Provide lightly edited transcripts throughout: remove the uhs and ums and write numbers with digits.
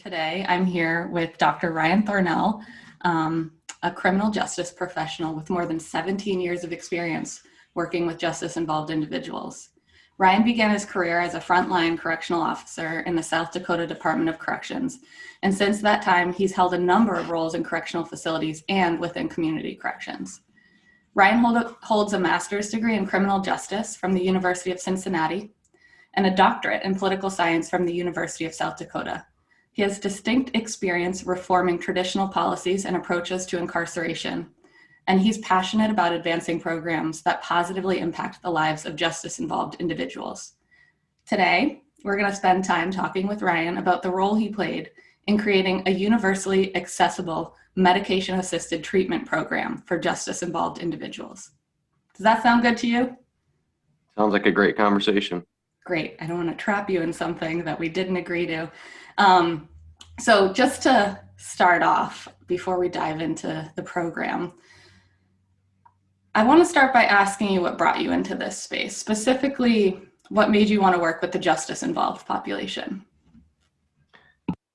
Today, I'm here with Dr. Ryan Thornell, a criminal justice professional with more than 17 years of experience working with justice-involved individuals. Ryan began his career as a frontline correctional officer in the South Dakota Department of Corrections, and since that time, he's held a number of roles in correctional facilities and within community corrections. Ryan holds a master's degree in criminal justice from the University of Cincinnati and a doctorate in political science from the University of South Dakota. He has distinct experience reforming traditional policies and approaches to incarceration, and he's passionate about advancing programs that positively impact the lives of justice-involved individuals. Today, we're going to spend time talking with Ryan about the role he played in creating a universally accessible medication-assisted treatment program for justice-involved individuals. Does that sound good to you? Sounds like a great conversation. Great. I don't want to trap you in something that we didn't agree to. So just to start off, before we dive into the program, I want to start by asking you what brought you into this space, specifically what made you want to work with the justice-involved population.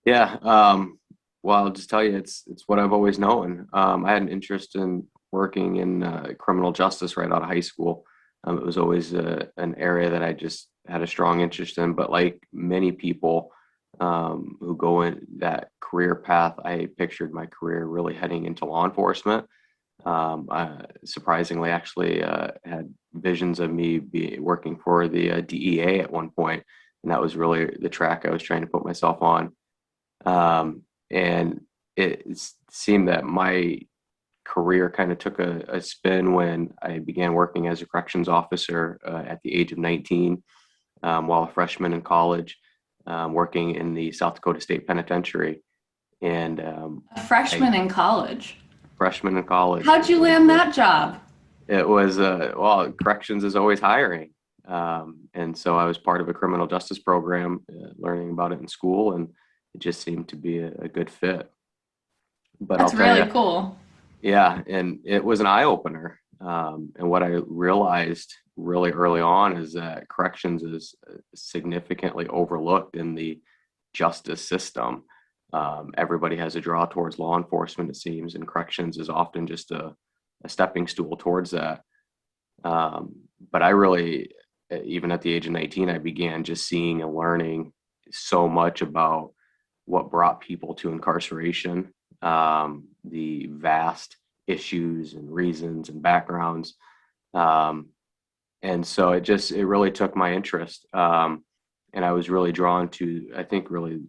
Yeah, well, I'll just tell you, it's what I've always known. I had an interest in working in criminal justice right out of high school. It was always an area that I just had a strong interest in, but like many people who go in that career path, I pictured my career really heading into law enforcement. I surprisingly actually had visions of me working for the DEA at one point, and that was really the track I was trying to put myself on. And it seemed that my career kind of took a spin when I began working as a corrections officer at the age of 19, while a freshman in college, working in the South Dakota State Penitentiary. And a freshman in college? Freshman in college. How'd you land that job? It was, well, corrections is always hiring. And so I was part of a criminal justice program, learning about it in school, and it just seemed to be a good fit. But that's really cool. Yeah, and it was an eye-opener. And what I realized really early on is that corrections is significantly overlooked in the justice system. Everybody has a draw towards law enforcement, it seems, and corrections is often just a stepping stool towards that. But I really, even at the age of 19, I began just seeing and learning so much about what brought people to incarceration, the vast issues and reasons and backgrounds. And so it really took my interest. And I was really drawn to, I think, really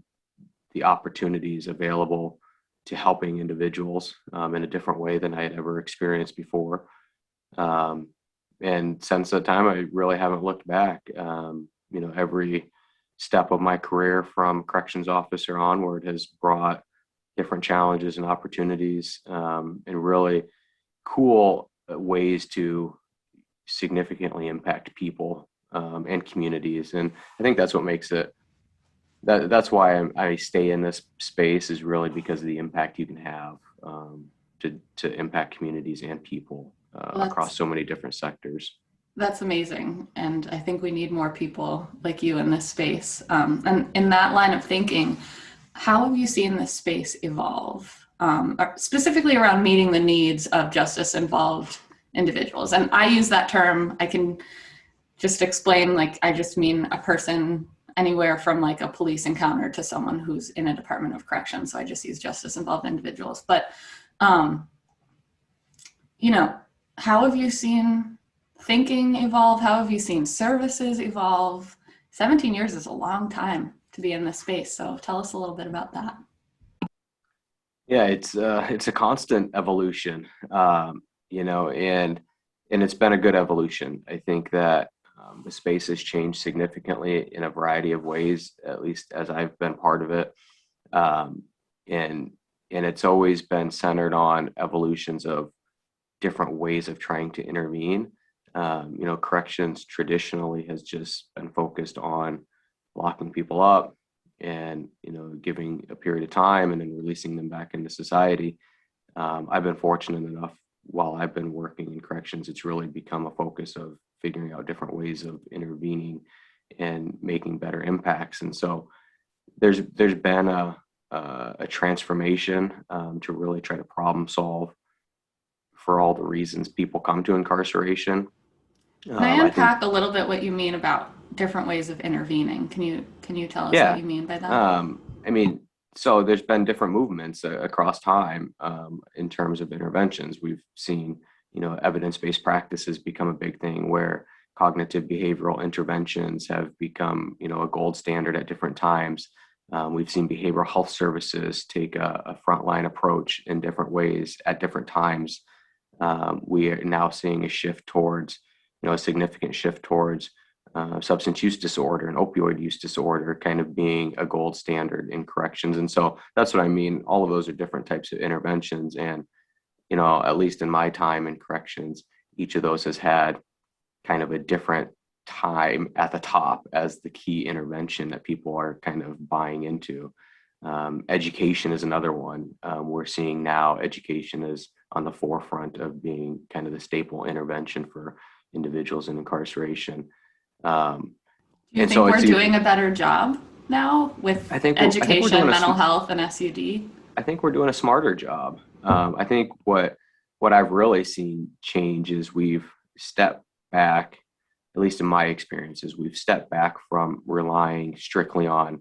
the opportunities available to helping individuals in a different way than I had ever experienced before. And since that time, I really haven't looked back. Every step of my career from corrections officer onward has brought different challenges and opportunities, and really cool ways to significantly impact people and communities. And I think that's what makes it, that's why I stay in this space, is really because of the impact you can have to impact communities and people across so many different sectors. That's amazing. And I think we need more people like you in this space. And in that line of thinking, how have you seen this space evolve, specifically around meeting the needs of justice-involved individuals? And I use that term, I can just explain, I just mean a person anywhere from a police encounter to someone who's in a Department of Corrections. So I just use justice-involved individuals. But, how have you seen thinking evolve? How have you seen services evolve? 17 years is a long time to be in this space. So tell us a little bit about that. Yeah, it's a constant evolution, and it's been a good evolution. I think that the space has changed significantly in a variety of ways, at least as I've been part of it. And it's always been centered on evolutions of different ways of trying to intervene. Corrections traditionally has just been focused on locking people up and, giving a period of time and then releasing them back into society. I've been fortunate enough, while I've been working in corrections, it's really become a focus of figuring out different ways of intervening and making better impacts. And so there's been a a transformation to really try to problem solve for all the reasons people come to incarceration. Can I I think, unpack a little bit what you mean about different ways of intervening? Can you tell us what yeah. you mean by that? I mean, so there's been different movements across time in terms of interventions. We've seen, evidence-based practices become a big thing where cognitive behavioral interventions have become, a gold standard at different times. We've seen behavioral health services take a frontline approach in different ways at different times. We are now seeing a shift towards, a significant shift towards substance use disorder and opioid use disorder kind of being a gold standard in corrections. And so that's what I mean. All of those are different types of interventions. And, at least in my time in corrections, each of those has had kind of a different time at the top as the key intervention that people are kind of buying into. Education is another one. We're seeing now education is on the forefront of being kind of the staple intervention for individuals in incarceration. Do you think we're doing a better job now with I think we're doing education, mental health, and SUD? I think we're doing a smarter job. I think what I've really seen change is we've stepped back, at least in my experiences, we've stepped back from relying strictly on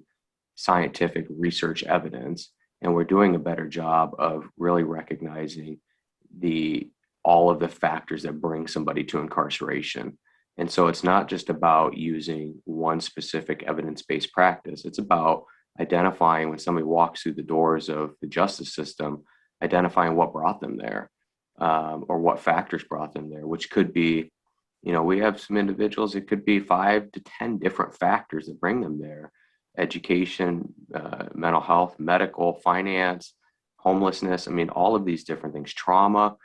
scientific research evidence, and we're doing a better job of really recognizing all of the factors that bring somebody to incarceration. And so it's not just about using one specific evidence-based practice. It's about identifying when somebody walks through the doors of the justice system, identifying what brought them there, or what factors brought them there, which could be, we have some individuals, it could be 5 to 10 different factors that bring them there. Education, mental health, medical, finance, homelessness. I mean, all of these different things, trauma,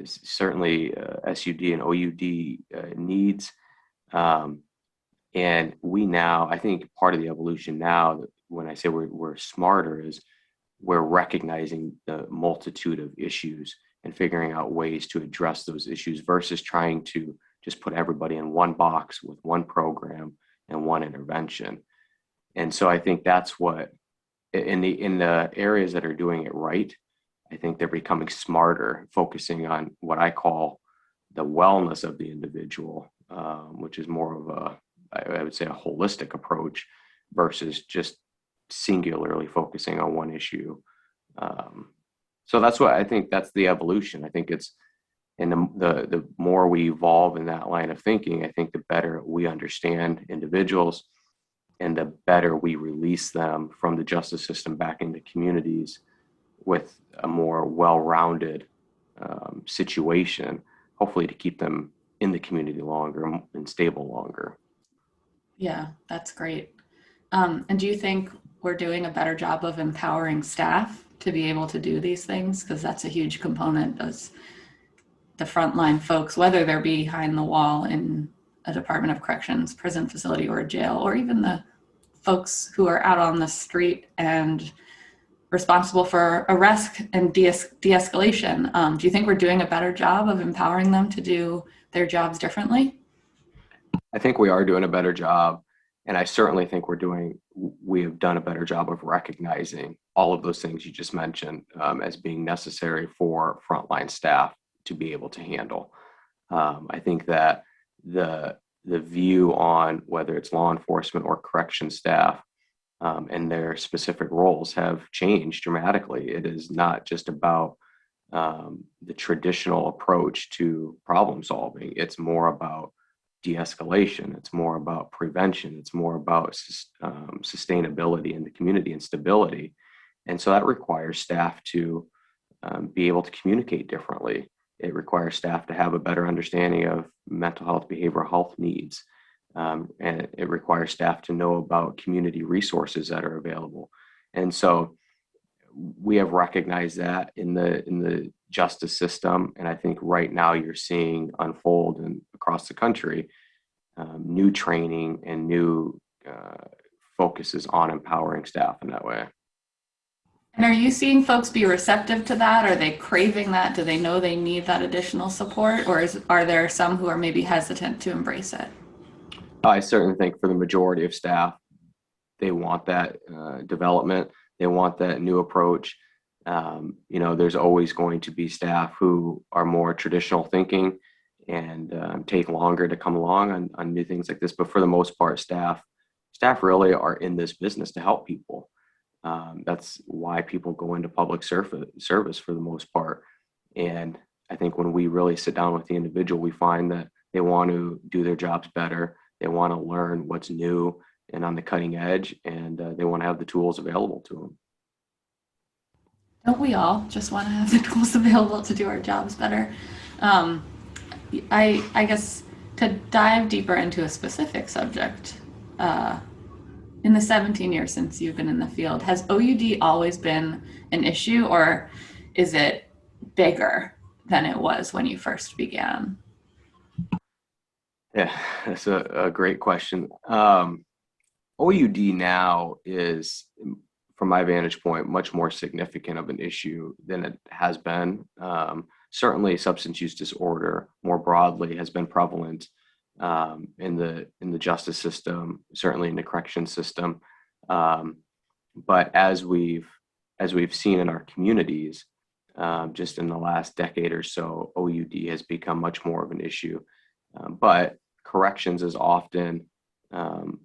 certainly SUD and OUD needs. And we now, I think part of the evolution now, when I say we're smarter, is we're recognizing the multitude of issues and figuring out ways to address those issues versus trying to just put everybody in one box with one program and one intervention. And so I think that's what, in the areas that are doing it right, I think they're becoming smarter, focusing on what I call the wellness of the individual, which is more of I would say, a holistic approach versus just singularly focusing on one issue. So that's what I think. That's the evolution. I think it's, and the more we evolve in that line of thinking, I think the better we understand individuals, and the better we release them from the justice system back into communities with a more well-rounded situation, hopefully to keep them in the community longer and stable longer. Yeah, that's great. And do you think we're doing a better job of empowering staff to be able to do these things? Because that's a huge component as the frontline folks, whether they're behind the wall in a Department of Corrections, prison facility, or a jail, or even the folks who are out on the street and responsible for arrest and de-escalation. Do you think we're doing a better job of empowering them to do their jobs differently? I think we are doing a better job. And I certainly think we have done a better job of recognizing all of those things you just mentioned as being necessary for frontline staff to be able to handle. I think that the view on whether it's law enforcement or correction staff and their specific roles have changed dramatically. It is not just about the traditional approach to problem solving. It's more about de-escalation. It's more about prevention. It's more about sustainability in the community and stability. And so that requires staff to be able to communicate differently. It requires staff to have a better understanding of mental health, behavioral health needs. And it requires staff to know about community resources that are available. And so we have recognized that in the justice system. And I think right now you're seeing unfold across the country, new training and new focuses on empowering staff in that way. And are you seeing folks be receptive to that? Are they craving that? Do they know they need that additional support? Or are there some who are maybe hesitant to embrace it? I certainly think for the majority of staff, they want that development. They want that new approach. There's always going to be staff who are more traditional thinking and take longer to come along on new things like this. But for the most part, staff really are in this business to help people. That's why people go into public service for the most part. And I think when we really sit down with the individual, we find that they want to do their jobs better. They want to learn what's new and on the cutting edge, and they want to have the tools available to them. Don't we all just want to have the tools available to do our jobs better? Um, I guess to dive deeper into a specific subject, uh, in the 17 years since you've been in the field, has OUD always been an issue, or is it bigger than it was when you first began? Yeah, that's a great question. OUD now is, from my vantage point, much more significant of an issue than it has been. Certainly, substance use disorder more broadly has been prevalent in the justice system, certainly in the correction system. But as we've seen in our communities, just in the last decade or so, OUD has become much more of an issue. But corrections is often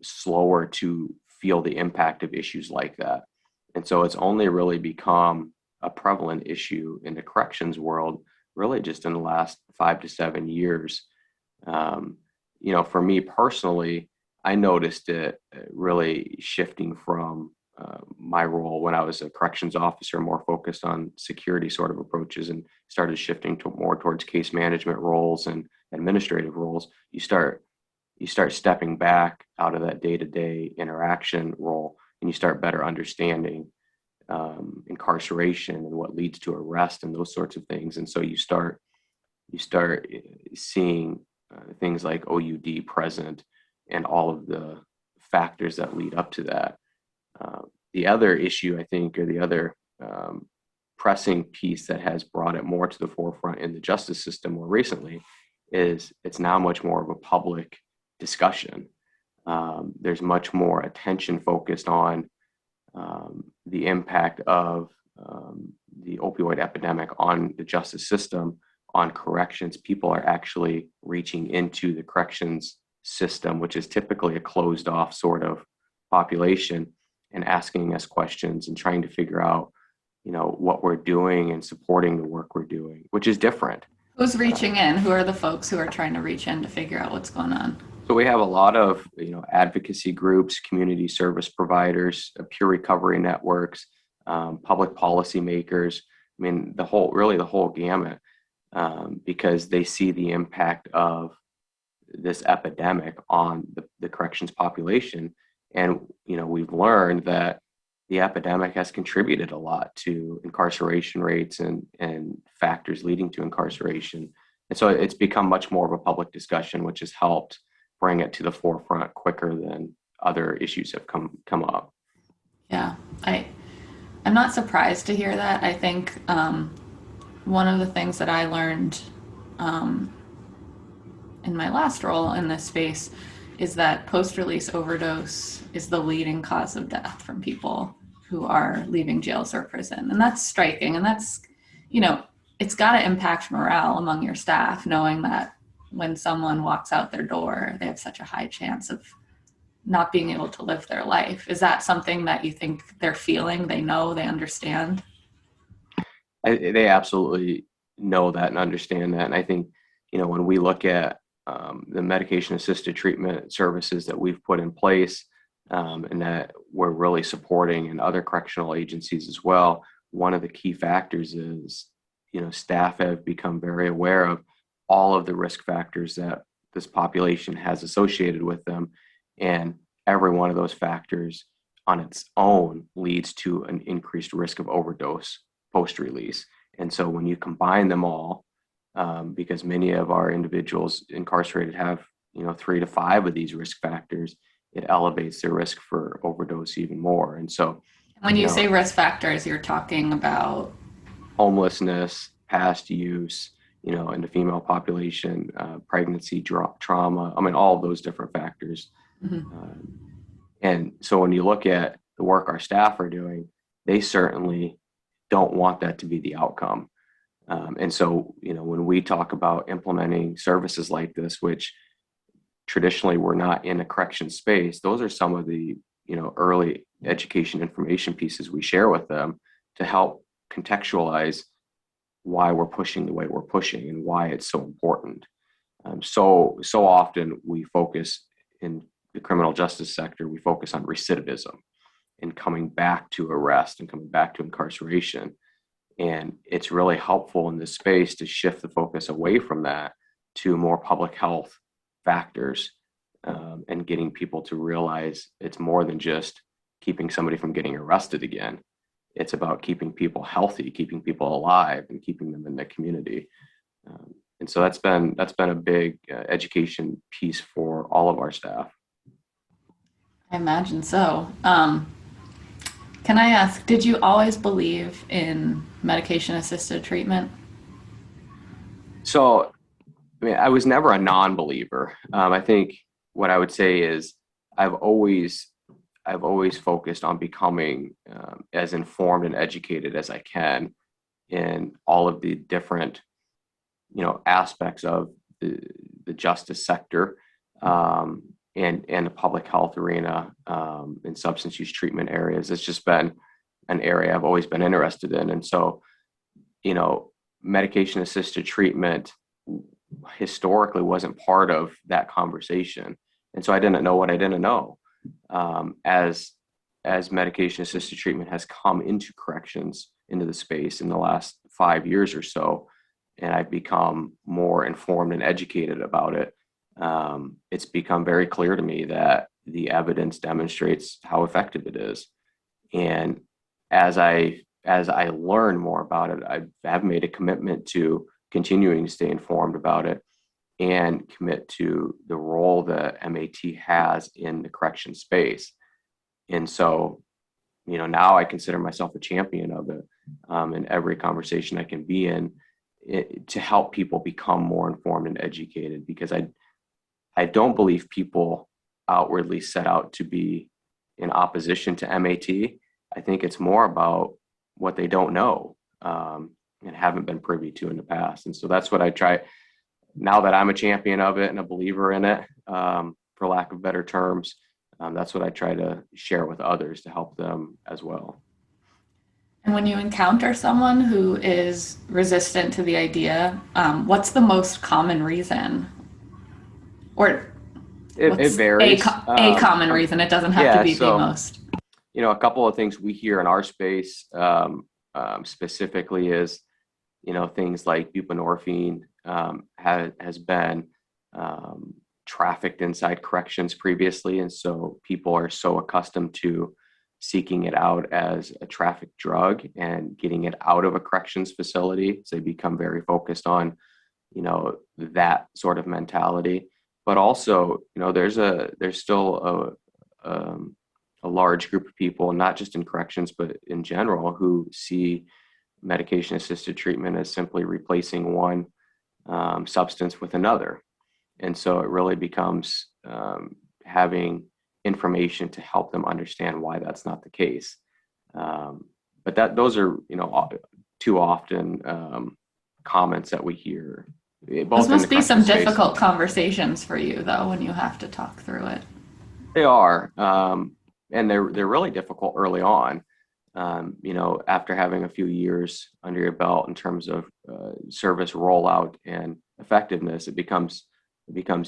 slower to feel the impact of issues like that. And so it's only really become a prevalent issue in the corrections world, really just in the last 5 to 7 years. For me personally, I noticed it really shifting from my role when I was a corrections officer, more focused on security sort of approaches, and started shifting to more towards case management roles and administrative roles. You start stepping back out of that day-to-day interaction role, and you start better understanding incarceration and what leads to arrest and those sorts of things. And so you start seeing things like OUD present and all of the factors that lead up to that. The other issue, I think, or the other pressing piece that has brought it more to the forefront in the justice system more recently is it's now much more of a public discussion. There's much more attention focused on the impact of the opioid epidemic on the justice system, on corrections. People are actually reaching into the corrections system, which is typically a closed off sort of population, and asking us questions and trying to figure out, what we're doing and supporting the work we're doing, which is different. Who's reaching in? Who are the folks who are trying to reach in to figure out what's going on? So we have a lot of, advocacy groups, community service providers, peer recovery networks, public policy makers. I mean, the whole gamut, because they see the impact of this epidemic on the corrections population. And, we've learned that the epidemic has contributed a lot to incarceration rates and factors leading to incarceration. And so it's become much more of a public discussion, which has helped bring it to the forefront quicker than other issues have come up. Yeah, I'm not surprised to hear that. I think one of the things that I learned in my last role in this space is that post-release overdose is the leading cause of death from people who are leaving jails or prison. And that's striking. And that's, it's got to impact morale among your staff, knowing that when someone walks out their door, they have such a high chance of not being able to live their life. Is that something that you think they're feeling, they know, they understand? They absolutely know that and understand that. And I think, when we look at the medication-assisted treatment services that we've put in place, and that we're really supporting in other correctional agencies as well, one of the key factors is, staff have become very aware of all of the risk factors that this population has associated with them. And every one of those factors on its own leads to an increased risk of overdose post-release. And so when you combine them all, because many of our individuals incarcerated have, 3 to 5 of these risk factors, it elevates their risk for overdose even more. And so when you say risk factors, you're talking about homelessness, past use, in the female population, pregnancy, trauma. I mean, all of those different factors. Mm-hmm. And so when you look at the work our staff are doing, they certainly don't want that to be the outcome. And so, when we talk about implementing services like this, which traditionally were not in a correction space, those are some of the, early education information pieces we share with them to help contextualize why we're pushing the way we're pushing and why it's so important. So often we focus in the criminal justice sector, we focus on recidivism and coming back to arrest and coming back to incarceration. And it's really helpful in this space to shift the focus away from that to more public health factors, and getting people to realize it's more than just keeping somebody from getting arrested again. It's about keeping people healthy, keeping people alive, and keeping them in the community. And so that's been a big education piece for all of our staff. I imagine so. Can I ask, did you always believe in medication-assisted treatment? So, I mean, I was never a non-believer. I think what I would say is I've always focused on becoming as informed and educated as I can in all of the different, aspects of the justice sector, and the public health arena, and substance use treatment areas. It's just been an area I've always been interested in. And so, medication assisted treatment historically wasn't part of that conversation. And so I didn't know what I didn't know. As medication assisted treatment has come into corrections, into the space in the last 5 years or so, and I've become more informed and educated about it, it's become very clear to me that the evidence demonstrates how effective it is. And as I learn more about it, I have made a commitment to continuing to stay informed about it and commit to the role that MAT has in the correction space. And so, now I consider myself a champion of it, in every conversation I can be in, to help people become more informed and educated, because I don't believe people outwardly set out to be in opposition to MAT. I think it's more about what they don't know, and haven't been privy to in the past. And so that's what I try, now that I'm a champion of it and a believer in it, for lack of better terms, that's what I try to share with others to help them as well. And when you encounter someone who is resistant to the idea, what's the most common reason? Or It what's varies. a common reason? It doesn't have to Yeah, be the so most. a couple of things we hear in our space, specifically is, things like buprenorphine has been trafficked inside corrections previously, and so people are so accustomed to seeking it out as a trafficked drug and getting it out of a corrections facility, so they become very focused on, that sort of mentality. But also, there's still a large group of people, not just in corrections, but in general, who see medication-assisted treatment as simply replacing one substance with another. And so it really becomes having information to help them understand why that's not the case. But those are, too often comments that we hear. Those must be some difficult conversations for you, though, when you have to talk through it. They are, and they're really difficult early on. After having a few years under your belt in terms of service rollout and effectiveness, it becomes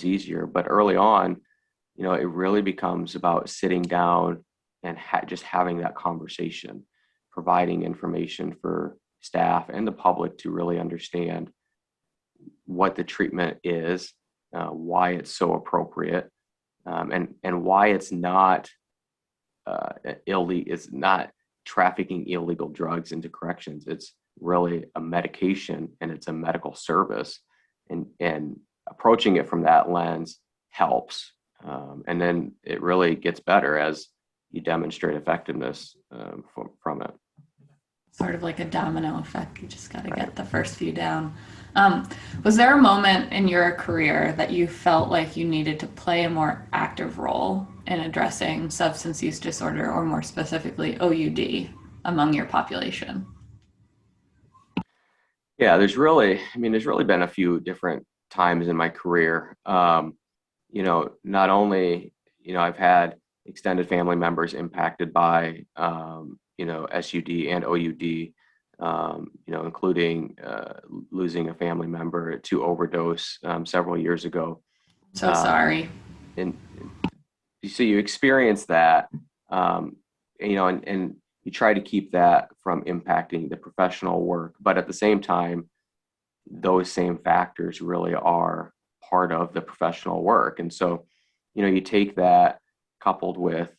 easier. But early on, it really becomes about sitting down and just having that conversation, providing information for staff and the public to really understand what the treatment is, why it's so appropriate, and why it's not illegal. It's not trafficking illegal drugs into corrections. It's really a medication and it's a medical service, and approaching it from that lens helps. And then it really gets better as you demonstrate effectiveness from it. Sort of like a domino effect. You just got to get the first few down. Was there a moment in your career that you felt like you needed to play a more active role in addressing substance use disorder, or more specifically OUD, among your population? Yeah, there's really been a few different times in my career. Not only, I've had extended family members impacted by, SUD and OUD, including losing a family member to overdose several years ago. So Um, sorry. and so you experience that, um, and you try to keep that from impacting the professional work, but at the same time, those same factors really are part of the professional work. And so, you take that coupled with,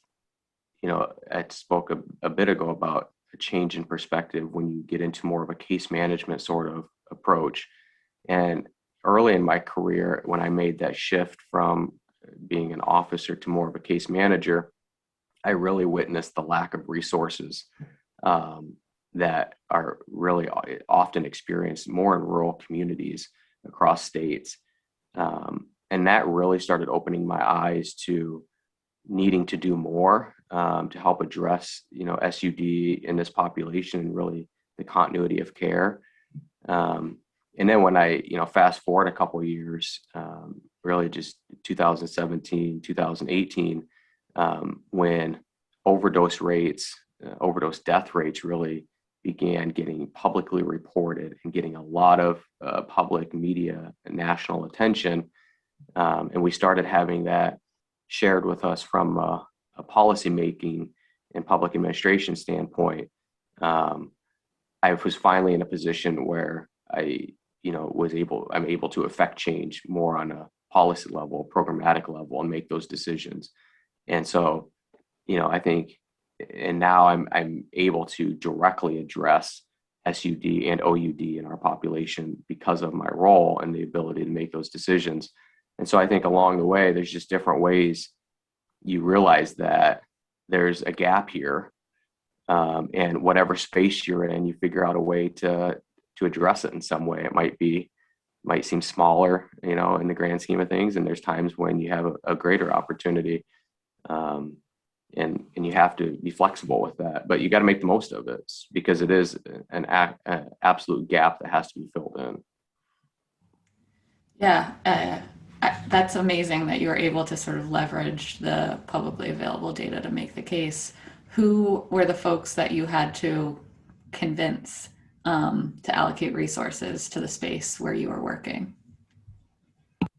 I spoke a bit ago about a change in perspective when you get into more of a case management sort of approach. And early in my career, when I made that shift from being an officer to more of a case manager, I really witnessed the lack of resources um, that are really often experienced more in rural communities across states. And that really started opening my eyes to needing to do more to help address, SUD in this population and really the continuity of care. Um, and then when I, fast forward a couple of years, really just 2017, 2018, when overdose death rates really began getting publicly reported and getting a lot of public media and national attention. And we started having that shared with us from a policy making and public administration standpoint. Um, I was finally in a position where I'm able to affect change more on a policy level, programmatic level, and make those decisions. And so, I think, and now I'm able to directly address SUD and OUD in our population because of my role and the ability to make those decisions. And so I think along the way, there's just different ways you realize that there's a gap here, and whatever space you're in, you figure out a way to address it in some way. It might seem smaller, in the grand scheme of things, and there's times when you have a greater opportunity, and you have to be flexible with that. But you got to make the most of it because it is an absolute gap that has to be filled in. Yeah, that's amazing that you were able to sort of leverage the publicly available data to make the case. Who were the folks that you had to convince to allocate resources to the space where you were working?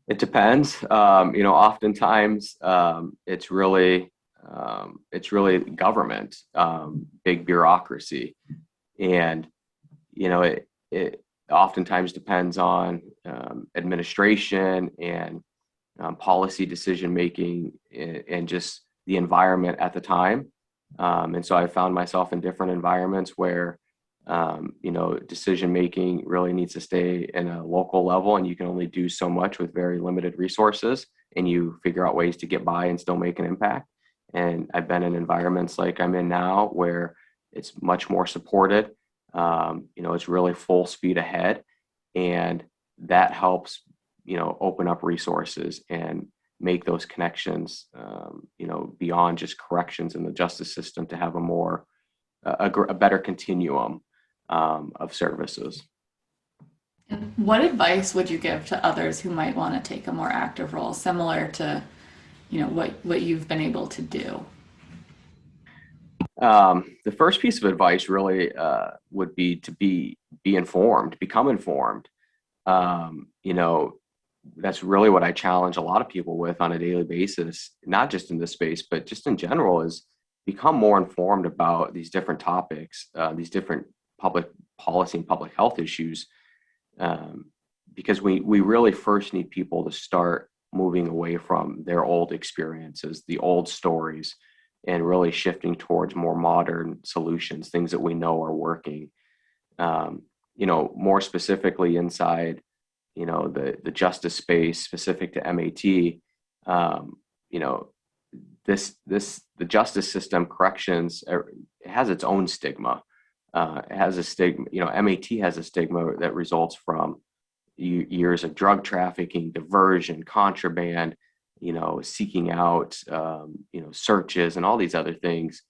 It depends. Oftentimes it's really government, big bureaucracy, and it oftentimes depends on administration and policy decision making and just the environment at the time. And so I found myself in different environments where decision making really needs to stay in a local level, and you can only do so much with very limited resources, and you figure out ways to get by and still make an impact. And I've been in environments like I'm in now where it's much more supported. It's really full speed ahead, and that helps, open up resources and make those connections, beyond just corrections in the justice system to have a better continuum of services. What advice would you give to others who might want to take a more active role, similar to, what you've been able to do? The first piece of advice really would be to be informed, become informed. Um, you know, that's really what I challenge a lot of people with on a daily basis, not just in this space, but just in general, is become more informed about these different topics, these different public policy and public health issues, um, because we really first need people to start moving away from their old experiences, the old stories, and really shifting towards more modern solutions, things that we know are working. More specifically inside, the justice space specific to MAT, you know, the justice system, corrections, it has its own stigma. It has a stigma, MAT has a stigma that results from years of drug trafficking, diversion, contraband, seeking out, searches and all these other things,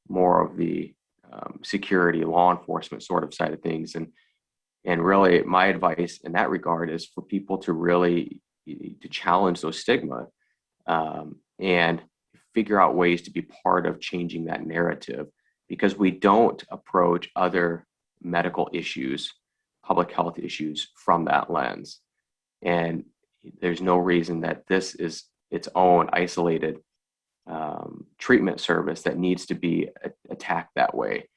more of the security, law enforcement sort of side of things. And really, my advice in that regard is for people to really to challenge those stigma, and figure out ways to be part of changing that narrative, because we don't approach other medical issues, public health issues from that lens. And there's no reason that this is its own isolated treatment service that needs to be attacked that way.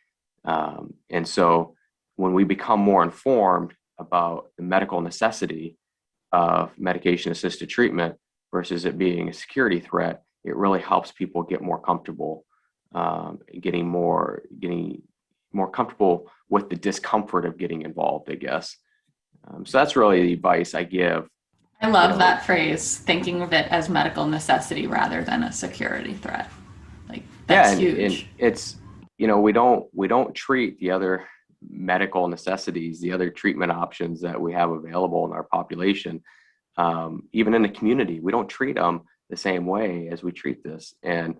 And so when we become more informed about the medical necessity of medication-assisted treatment versus it being a security threat, it really helps people get more comfortable, getting more comfortable with the discomfort of getting involved, I guess. So that's really the advice I give. I love that phrase, thinking of it as medical necessity rather than a security threat. Like, that's huge. And it's, we don't treat the other medical necessities, the other treatment options that we have available in our population, even in the community. We don't treat them the same way as we treat this. And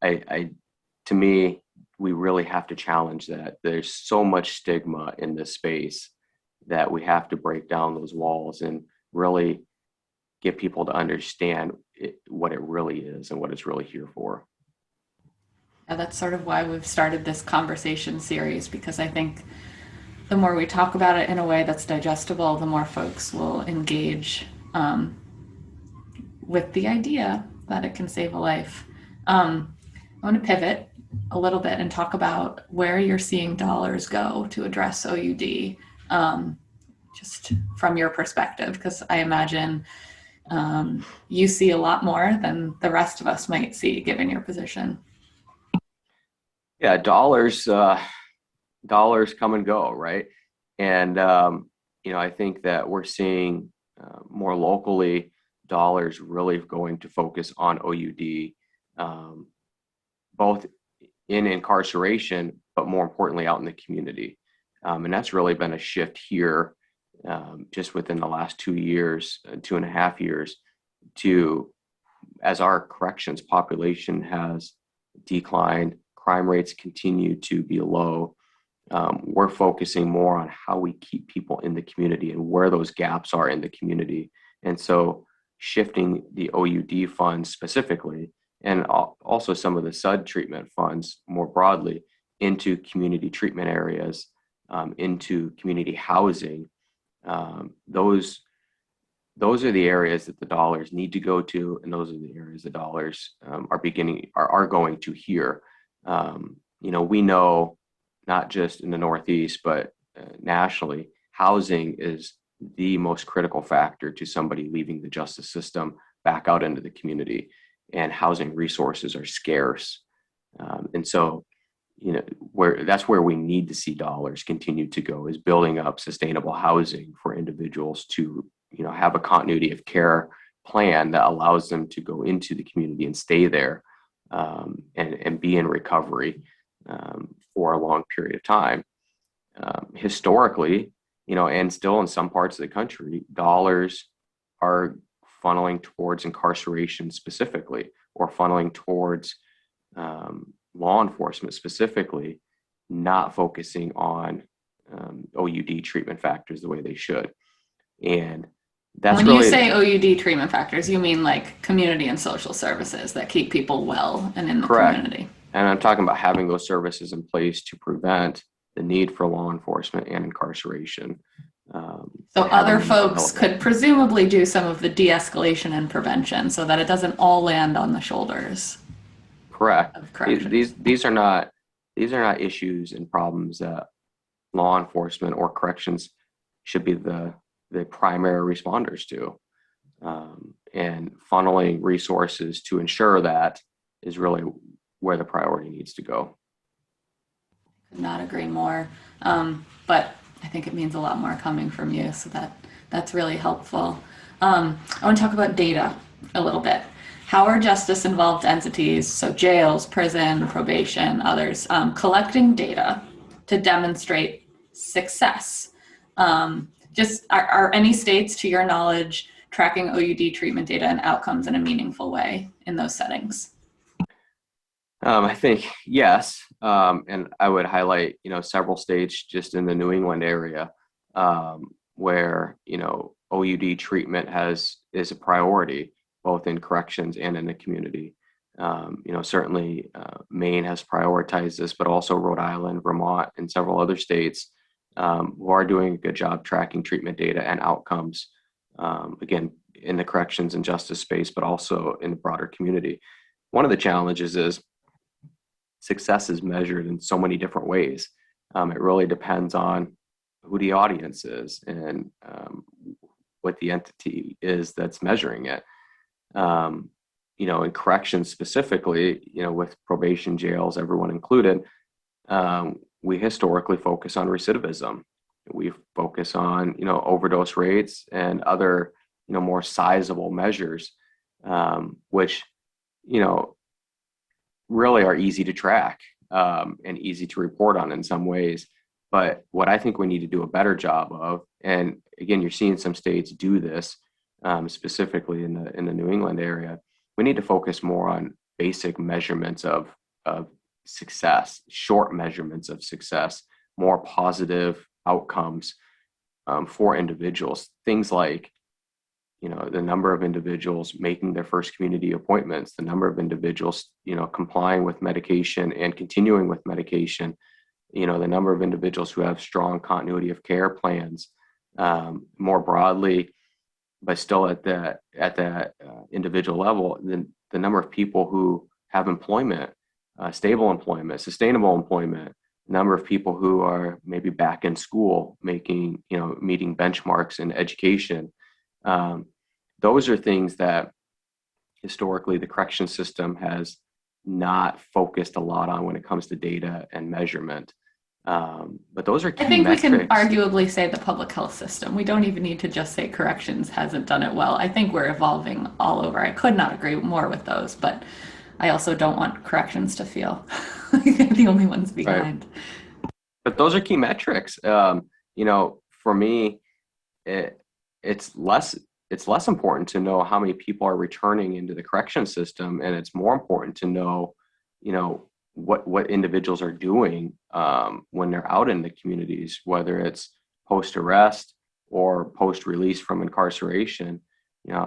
to me, we really have to challenge that. There's so much stigma in this space that we have to break down those walls and really get people to understand what it really is and what it's really here for. Yeah, that's sort of why we've started this conversation series, because I think the more we talk about it in a way that's digestible, the more folks will engage with the idea that it can save a life. I want to pivot a little bit and talk about where you're seeing dollars go to address OUD, just from your perspective, because I imagine you see a lot more than the rest of us might see, given your position. Yeah, dollars come and go, right? And I think that we're seeing more locally dollars really going to focus on OUD, both in incarceration, but more importantly out in the community. And that's really been a shift here, just within the last 2 years, 2.5 years, as our corrections population has declined, crime rates continue to be low. We're focusing more on how we keep people in the community and where those gaps are in the community. And so shifting the OUD funds specifically, and also some of the SUD treatment funds more broadly, into community treatment areas, into community housing. Those are the areas that the dollars need to go to, and those are the areas the dollars are going to here. We know, not just in the Northeast, but nationally, housing is the most critical factor to somebody leaving the justice system back out into the community, and housing resources are scarce. And so, that's where we need to see dollars continue to go, is building up sustainable housing for individuals to, have a continuity of care plan that allows them to go into the community and stay there, and be in recovery for a long period of time. Historically, and still in some parts of the country, dollars are funneling towards incarceration specifically, or funneling towards law enforcement specifically, not focusing on OUD treatment factors the way they should. And that's when really, you say OUD treatment factors, you mean like community and social services that keep people well and in the correct. Community. And I'm talking about having those services in place to prevent the need for law enforcement and incarceration. So other folks could presumably do some of the de-escalation and prevention, so that it doesn't all land on the shoulders. Correct. Of corrections. These are not issues and problems that law enforcement or corrections should be the primary responders to. And funneling resources to ensure that is really where the priority needs to go. Could not agree more. But I think it means a lot more coming from you, so that's really helpful. I want to talk about data a little bit. How are justice-involved entities, so jails, prison, probation, others, collecting data to demonstrate success? Are any states, to your knowledge, tracking OUD treatment data and outcomes in a meaningful way in those settings? I think yes, and I would highlight, several states just in the New England area where OUD treatment is a priority both in corrections and in the community. Certainly Maine has prioritized this, but also Rhode Island, Vermont, and several other states who are doing a good job tracking treatment data and outcomes. Again, in the corrections and justice space, but also in the broader community. One of the challenges is success is measured in so many different ways. It really depends on who the audience is and what the entity is that's measuring it. In corrections specifically, with probation, jails, everyone included, we historically focus on recidivism. We focus on, overdose rates and other, more sizable measures, which, really are easy to track and easy to report on in some ways. But what I think we need to do a better job of, and again, you're seeing some states do this, specifically in the New England area, we need to focus more on basic measurements of success, short measurements of success, more positive outcomes for individuals. Things like, the number of individuals making their first community appointments, the number of individuals, complying with medication and continuing with medication, the number of individuals who have strong continuity of care plans, more broadly, but still at that individual level, the number of people who have employment, stable employment, sustainable employment, number of people who are maybe back in school, meeting benchmarks in education. Those are things that historically the correction system has not focused a lot on when it comes to data and measurement. But those are key metrics. We can arguably say the public health system. We don't even need to just say corrections hasn't done it well. I think we're evolving all over. I could not agree more with those, but I also don't want corrections to feel like they're the only ones behind. Right. But those are key metrics. For me, it's less important to know how many people are returning into the correction system, and it's more important to know, what individuals are doing when they're out in the communities, whether it's post-arrest or post-release from incarceration.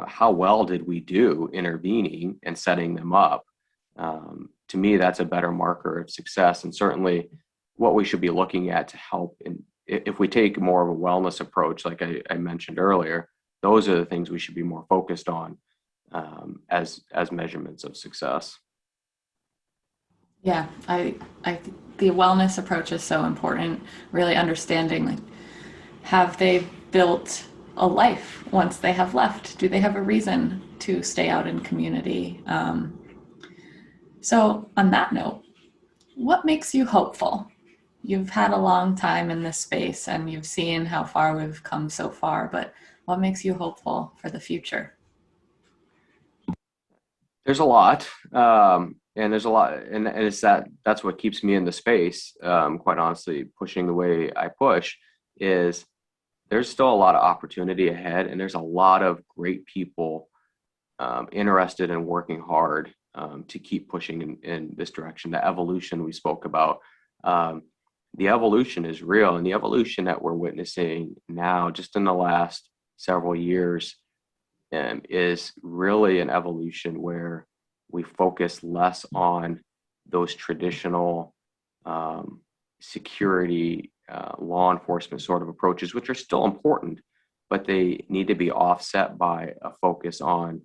How well did we do intervening and setting them up? To me, that's a better marker of success, and certainly what we should be looking at to help. And if we take more of a wellness approach, like I mentioned earlier, those are the things we should be more focused on as measurements of success. Yeah, I the wellness approach is so important. Really understanding, like, have they built a life once they have left? Do they have a reason to stay out in community? So on that note, what makes you hopeful? You've had a long time in this space and you've seen how far we've come so far, but what makes you hopeful for the future? There's a lot, and there's a lot, and it's that's what keeps me in the space. Quite honestly, pushing the way I push is there's still a lot of opportunity ahead, and there's a lot of great people interested in working hard to keep pushing in this direction. The evolution we spoke about, the evolution is real, and the evolution that we're witnessing now, just in the last several years, is really an evolution where we focus less on those traditional security, law enforcement sort of approaches, which are still important, but they need to be offset by a focus on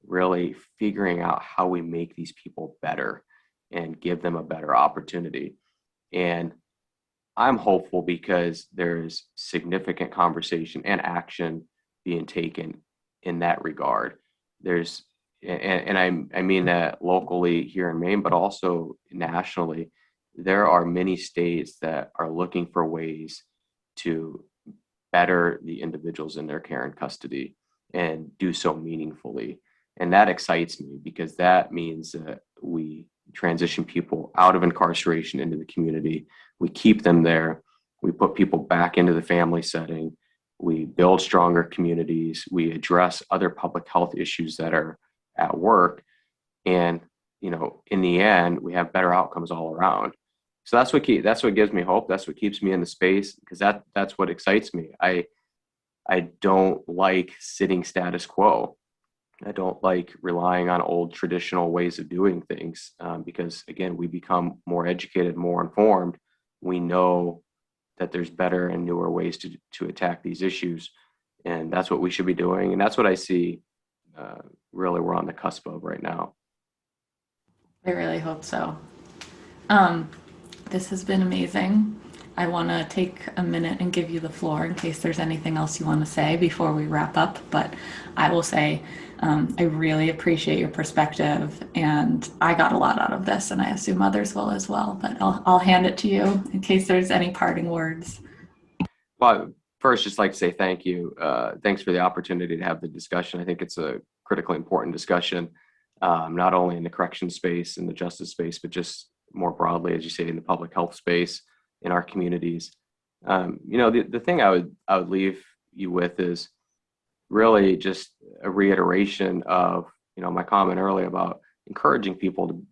really figuring out how we make these people better and give them a better opportunity. And I'm hopeful because there's significant conversation and action being taken in that regard. I mean that locally here in Maine, but also nationally, there are many states that are looking for ways to better the individuals in their care and custody and do so meaningfully. And that excites me because that means that we transition people out of incarceration into the community. We keep them there. We put people back into the family setting. we build stronger communities, we address other public health issues that are at work, and in the end, we have better outcomes all around. So that's what gives me hope. That's what keeps me in the space, because that's what excites me. I don't like sitting status quo. I don't like relying on old traditional ways of doing things, because again, we become more educated, more informed. We know that there's better and newer ways to attack these issues, and that's what we should be doing. And that's what I see. Really, we're on the cusp of right now. I really hope so. Um, this has been amazing. I want to take a minute and give you the floor in case there's anything else you want to say before we wrap up. But I will say, I really appreciate your perspective, and I got a lot out of this, and I assume others will as well. But I'll hand it to you in case there's any parting words. Well, first, just like to say thank you. Thanks for the opportunity to have the discussion. I think it's a critically important discussion, not only in the correction space and the justice space, but just more broadly, as you say, in the public health space in our communities. The thing I would leave you with is really just a reiteration of my comment earlier about encouraging people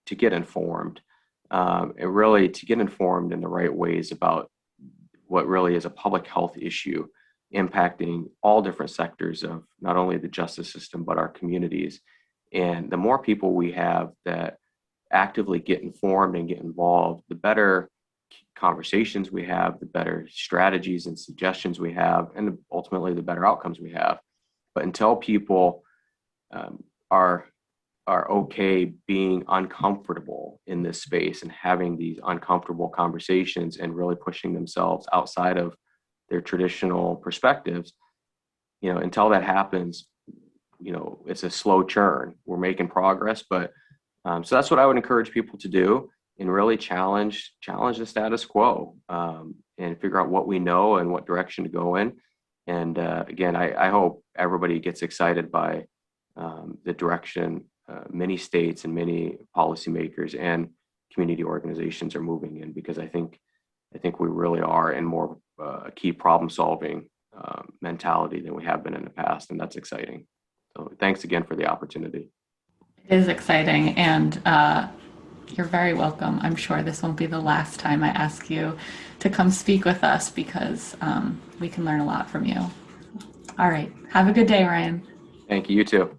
to get informed, and really to get informed in the right ways about what really is a public health issue impacting all different sectors of not only the justice system, but our communities. And the more people we have that actively get informed and get involved, the better conversations we have, the better strategies and suggestions we have, and ultimately the better outcomes we have. But until people are okay being uncomfortable in this space and having these uncomfortable conversations and really pushing themselves outside of their traditional perspectives, until that happens, it's a slow churn. We're making progress, but so that's what I would encourage people to do, and really challenge the status quo, and figure out what we know and what direction to go in. And again, I hope everybody gets excited by the direction many states and many policymakers and community organizations are moving in, because I think we really are in more key problem solving mentality than we have been in the past, and that's exciting. So thanks again for the opportunity. It is exciting, and you're very welcome. I'm sure this won't be the last time I ask you to come speak with us, because we can learn a lot from you. All right. Have a good day, Ryan. Thank you. You too.